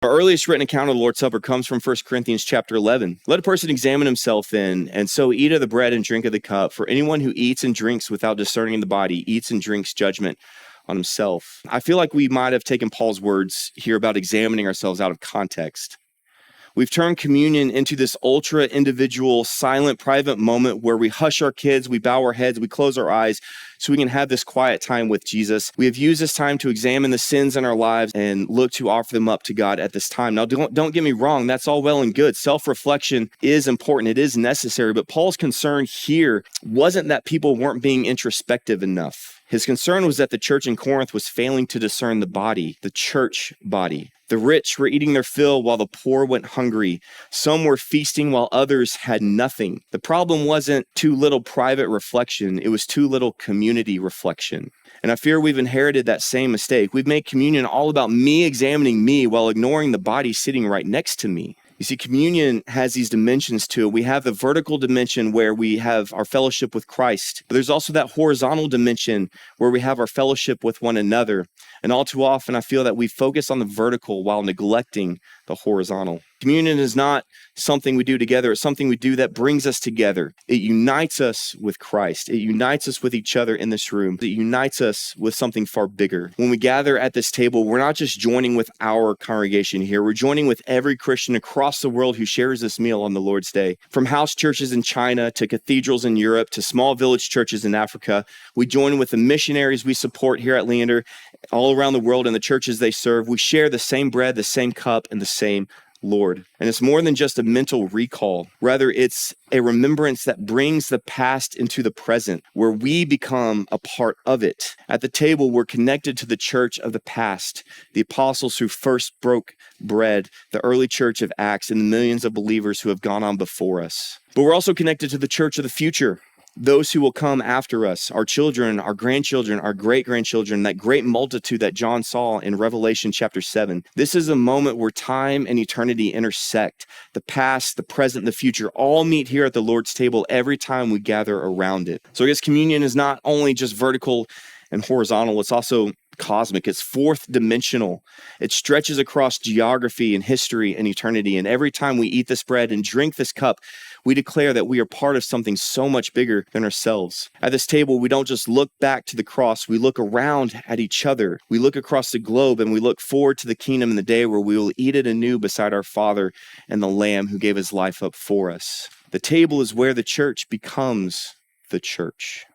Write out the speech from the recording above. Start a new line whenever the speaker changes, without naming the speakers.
Our earliest written account of the Lord's Supper comes from 1 Corinthians chapter 11. Let a person examine himself then, and so eat of the bread and drink of the cup. For anyone who eats and drinks without discerning the body eats and drinks judgment on himself. I feel like we might have taken Paul's words here about examining ourselves out of context. We've turned communion into this ultra individual, silent, private moment where we hush our kids, we bow our heads, we close our eyes so we can have this quiet time with Jesus. We have used this time to examine the sins in our lives and look to offer them up to God at this time. Now, don't get me wrong. That's all well and good. Self-reflection is important. It is necessary. But Paul's concern here wasn't that people weren't being introspective enough. His concern was that the church in Corinth was failing to discern the body, the church body. The rich were eating their fill while the poor went hungry. Some were feasting while others had nothing. The problem wasn't too little private reflection. It was too little community reflection. And I fear we've inherited that same mistake. We've made communion all about me examining me while ignoring the body sitting right next to me. You see, communion has these dimensions to it. We have the vertical dimension where we have our fellowship with Christ. But there's also that horizontal dimension where we have our fellowship with one another. And all too often, I feel that we focus on the vertical while neglecting the horizontal. Communion is not something we do together. It's something we do that brings us together. It unites us with Christ. It unites us with each other in this room. It unites us with something far bigger. When we gather at this table, we're not just joining with our congregation here. We're joining with every Christian across the world who shares this meal on the Lord's Day. From house churches in China to cathedrals in Europe to small village churches in Africa, we join with the missionaries we support here at Leander all around the world and the churches they serve. We share the same bread, the same cup, and the same Lord. And it's more than just a mental recall. Rather, it's a remembrance that brings the past into the present, where we become a part of it. At the table, we're connected to the church of the past, the apostles who first broke bread, the early church of Acts, and the millions of believers who have gone on before us. But we're also connected to the church of the future, those who will come after us, our children, our grandchildren, our great-grandchildren, that great multitude that John saw in Revelation chapter 7. This is a moment where time and eternity intersect. The past, the present, the future all meet here at the Lord's table every time we gather around it. So I guess communion is not only just vertical and horizontal, it's also cosmic. It's fourth dimensional. It stretches across geography and history and eternity. And every time we eat this bread and drink this cup, we declare that we are part of something so much bigger than ourselves. At this table, we don't just look back to the cross. We look around at each other. We look across the globe and we look forward to the kingdom and the day where we will eat it anew beside our Father and the Lamb who gave his life up for us. The table is where the church becomes the church.